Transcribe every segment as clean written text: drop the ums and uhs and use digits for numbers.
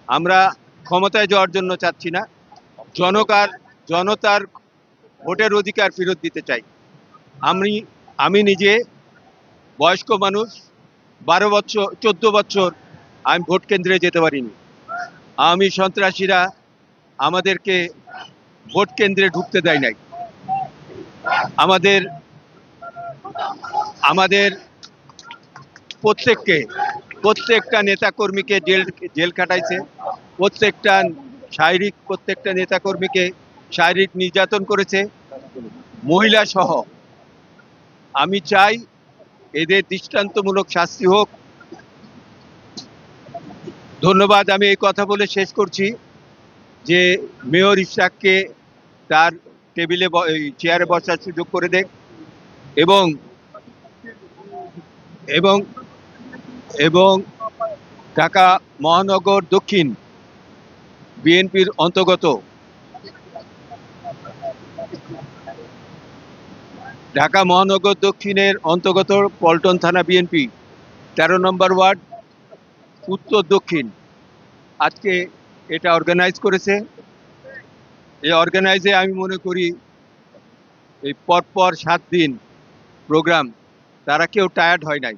আমরা ক্ষমতায় যাওয়ার জন্য চাচ্ছি না, জনতার ভোটের অধিকার ফেরত দিতে চাই। আমি আমি নিজে বয়স্ক মানুষ, 12 বছর 14 বছর আমি ভোট কেন্দ্রে যেতে পারিনি। আওয়ামী সন্ত্রাসীরা আমাদেরকে ভোট কেন্দ্রে ঢুকতে দেয় নাই। আমাদের আমাদের প্রত্যেকটা নেতা কর্মীকে জেল খাটাইছে। প্রত্যেকটা নেতা কর্মীকে শারীরিক নির্যাতন করেছে, মহিলা সহ। আমি চাই এদের দৃষ্টান্তমূলক শাস্তি হোক। ধন্যবাদ। আমি এই কথা বলে শেষ করছি যে মেয়র ইশরাককে তার টেবিলে চেয়ারে বসার সুযোগ করে দেখ, এবং এবং এবং ঢাকা মহানগর দক্ষিণ বিএনপির অন্তর্গত ঢাকা মহানগর দক্ষিণের অন্তর্গত পল্টন থানা বিএনপি 13 নম্বর ওয়ার্ড উত্তর দক্ষিণ আজকে এটা অর্গানাইজ করেছে। এই অর্গানাইজে আমি মনে করি এই পরপর 7 দিন প্রোগ্রাম, তারা কেউ টায়ার্ড হয় নাই।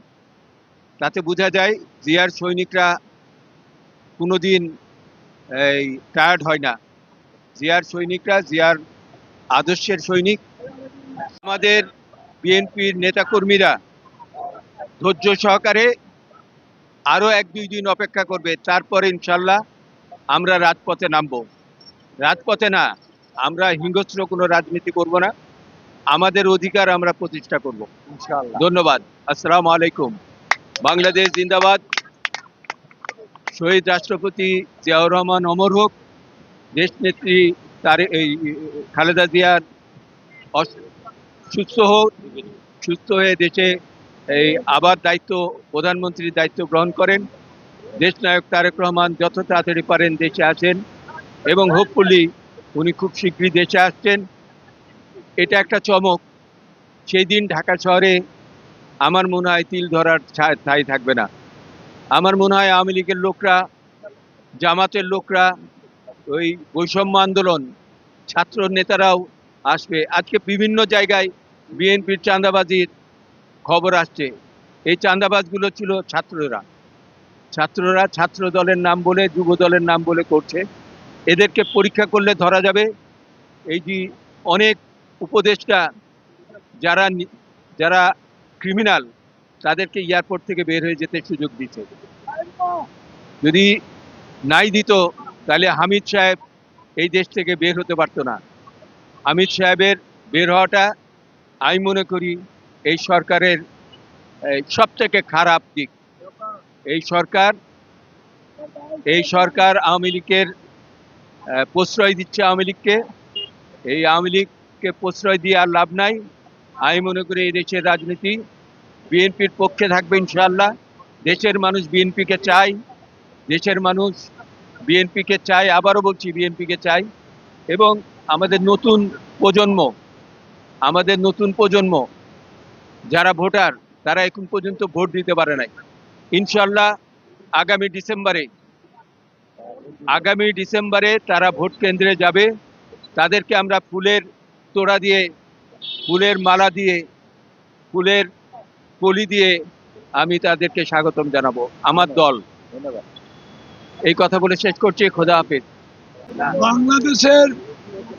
তাতে বোঝা যায় জিয়ার সৈনিকরা কোনোদিন এই টায়ার্ড হয় না। জিয়ার সৈনিকরা জিয়ার আদর্শের সৈনিক। আমাদের বিএনপির নেতাকর্মীরা ধৈর্য সহকারে আরো 1-2 দিন অপেক্ষা করবে, তারপরে ইনশাল্লাহ আমরা রাজপথে নামবো। রাজপথে না, আমরা হিংস্র কোনো রাজনীতি করব না, আমাদের অধিকার আমরা প্রতিষ্ঠা করব ইনশাআল্লাহ। ধন্যবাদ। আসসালামু আলাইকুম। বাংলাদেশ জিন্দাবাদ। শহীদ রাষ্ট্রপতি জিয়াউর রহমান অমর হোক। দেশ নেত্রী খালেদা জিয়ার সুস্থ হয়ে দেশে আবার প্রধানমন্ত্রীর দায়িত্ব গ্রহণ করেন। দেশ নায়ক তারেক রহমান যত তাড়াতাড়ি পারেন দেশে আসেন, এবং হোপফুলি উনি খুব শীঘ্রই দেশে আসছেন। এটা একটা চমক। সেই দিন ঢাকা শহরে আমার মনে হয় তিল ধরার ঠাঁই থাকবে না। আমার মনে হয় আওয়ামী লীগের লোকরা, জামাতের লোকরা, ওই বৈষম্য আন্দোলন ছাত্র নেতারাও আসবে। আজকে বিভিন্ন জায়গায় বিএনপির চাঁদাবাজির খবর আসছে। এই চাঁদাবাজগুলো ছিল ছাত্ররা ছাত্র দলের নাম বলে, যুব দলের নাম বলে করছে। এদেরকে পরীক্ষা করলে ধরা যাবে। এই যে অনেক উপদেষ্টা যারা যারা ক্রিমিনাল, তাদেরকে এয়ারপোর্ট থেকে বের হয়ে যেতে সুযোগ দিচ্ছে। যদি নাই দিত তাহলে হামিদ সাহেব এই দেশ থেকে বের হতে পারতো না। হামিদ সাহেবের বের হওয়াটা আমি মনে করি এই সরকারের সবথেকে খারাপ দিক। এই সরকার আওয়ামী লীগের প্রশ্রয় দিচ্ছে। এই আওয়ামী লীগকে প্রশ্রয় দিয়ে আর লাভ নাই। আমি মনে করি এই দেশের রাজনীতি বিএনপির পক্ষে থাকবে ইনশাআল্লাহ। দেশের মানুষ বিএনপিকে চায়। দেশের মানুষ বিএনপিকে চায়, আবারও বলছি বিএনপিকে চাই। এবং আমাদের নতুন প্রজন্ম যারা ভোটার, তারা এখন পর্যন্ত ভোট দিতে পারে নাই। ইনশাআল্লাহ আগামী ডিসেম্বরে তারা ভোট কেন্দ্রে যাবে। তাদেরকে আমরা ফুলের তোড়া দিয়ে, ফুলের মালা দিয়ে, ফুলের কলি দিয়ে আমি তাদেরকে স্বাগতম জানাবো। আমার দল। ধন্যবাদ। এই কথা বলে শেষ করছি। খোদা হাফেজ। বাংলাদেশের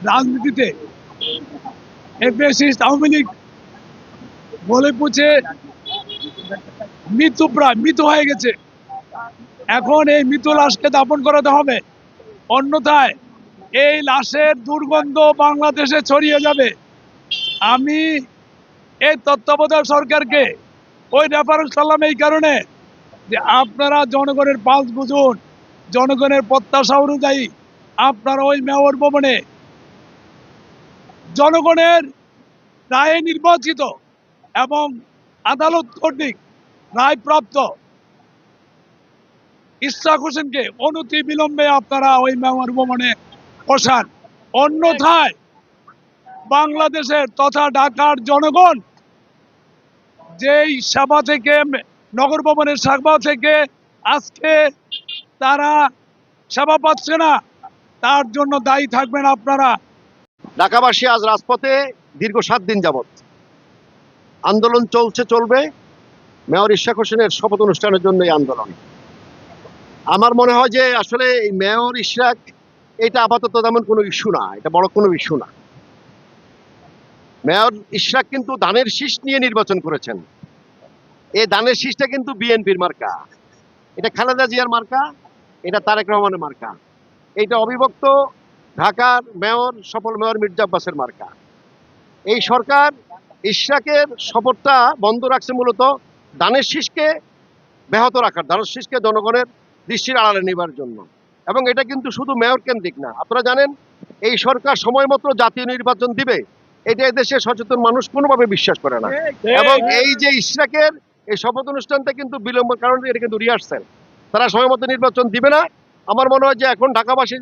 রাজনীতিতে আওয়ামী লীগ বলে পুছে মৃত হয়ে গেছে। এখন এই মৃত লাশকে দাফন করাতে হবে, অন্যথায় এই লাশের দুর্গন্ধ বাংলাদেশে ছড়িয়ে যাবে। আমি এই তত্ত্বাবধায়ক সরকারকে ওই রেফারেন্স করলাম এই কারণে যে আপনারা জনগণের পালস বুঝুন, জনগণের প্রত্যাশা অনুযায়ী আপনারা ওই মেয়র ভবনে জনগণের রায়ে নির্বাচিত এবং আদালত কর্তৃক রায়প্রাপ্ত ইশরাক হোসেনকে অনতি বিলম্বে আপনারা ওই মেয়র ভবনে বসান। অন্যথায় বাংলাদেশের তথা ঢাকার জনগণ যেই সভা থেকে, নগর ভবনের সভা থেকে আজকে তারা সেবা পাচ্ছে না, তার জন্য দায়ী থাকবেন আপনারা। ঢাকাবাসী আজ রাজপথে দীর্ঘ 7 দিন যাবত আন্দোলন চলবে। মেয়র ইশরাক হোসেনের শপথ অনুষ্ঠানের জন্য এই আন্দোলন। আমার মনে হয় যে আসলে এই মেয়র ইশরাক এটা আপাতত তেমন কোনো ইস্যু না, এটা বড় কোনো ইস্যু না। মেয়র ইশরাক কিন্তু ধানের শীষ নিয়ে নির্বাচন করেছেন। এই ধানের শীষটা কিন্তু বিএনপির মার্কা, এটা খালেদা জিয়ার মার্কা, এটা তারেক রহমানের মার্কা, এটা অবিভক্ত ঢাকার মেয়র সফল মেয়র মির্জা আব্বাসের মার্কা। এই সরকার ইশরাকের শপথটা বন্ধ রাখছে মূলত ধানের শীষকে ব্যাহত রাখার, ধানের শীষকে জনগণের দৃষ্টির আড়ালে নেবার জন্য। এবং এটা কিন্তু শুধু মেয়র কেন্দ্রিক না, আপনারা জানেন এই সরকার সময় মতো জাতীয় নির্বাচন দিবে, এটা এদেশের সচেতন মানুষ কোনোভাবে বিশ্বাস করে না। এবং এই যে ইশরাকের এই শপথ অনুষ্ঠানটা কিন্তু বিলম্ব, কারণ এটা কিন্তু রিহার্সাল, তারা সময় মতো নির্বাচন দিবে না। আমার মনে হয় যে এখন ঢাকাবাসী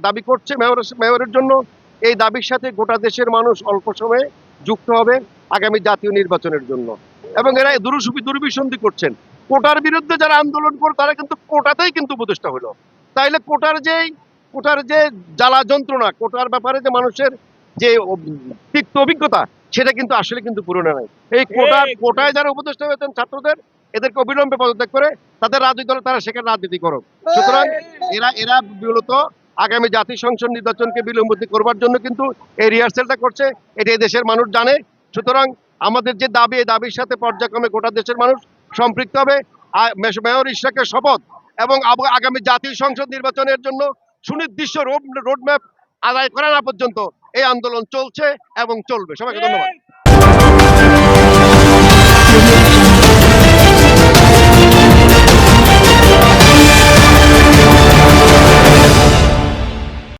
দাবি করছে মেয়রের জন্য, এই দাবির সাথে গোটা দেশের মানুষ অল্প সময়ে যুক্ত হবে আগামী জাতীয় নির্বাচনের জন্য। এবং এরা দুর্বিসন্ধি করছেন, কোটার বিরুদ্ধে যারা আন্দোলন করে তারা কিন্তু কোটাতেই কিন্তু উপদেষ্টা হলো। তাইলে কোটার যে জ্বালা যন্ত্রণা, কোটার ব্যাপারে যে মানুষের যে তিক্ত অভিজ্ঞতা, সেটা কিন্তু আসলে কিন্তু পুরনো নাই। এই কোটায় যারা উপদেষ্টা হয়েছেন ছাত্রদের, এদেরকে অবিলম্বে পদত্যাগ করে তাদের রাজনীতি দলে তারা সেখানে রাজনীতি করুক। সুতরাং এরা মূলত আগামী জাতীয় সংসদ নির্বাচনকে বিলম্বিত করবার জন্য কিন্তু এই রিহার্সেলটা করছে, এটা এই দেশের মানুষ জানে। সুতরাং আমাদের যে দাবি, এই দাবির সাথে পর্যায়ক্রমে গোটা দেশের মানুষ সম্পৃক্ত হবে। মেয়র ইশরাকের শপথ এবং আগামী জাতীয় সংসদ নির্বাচনের জন্য সুনির্দিষ্ট রোডম্যাপ আদায় করা না পর্যন্ত এই আন্দোলন চলছে এবং চলবে। সবাইকে ধন্যবাদ।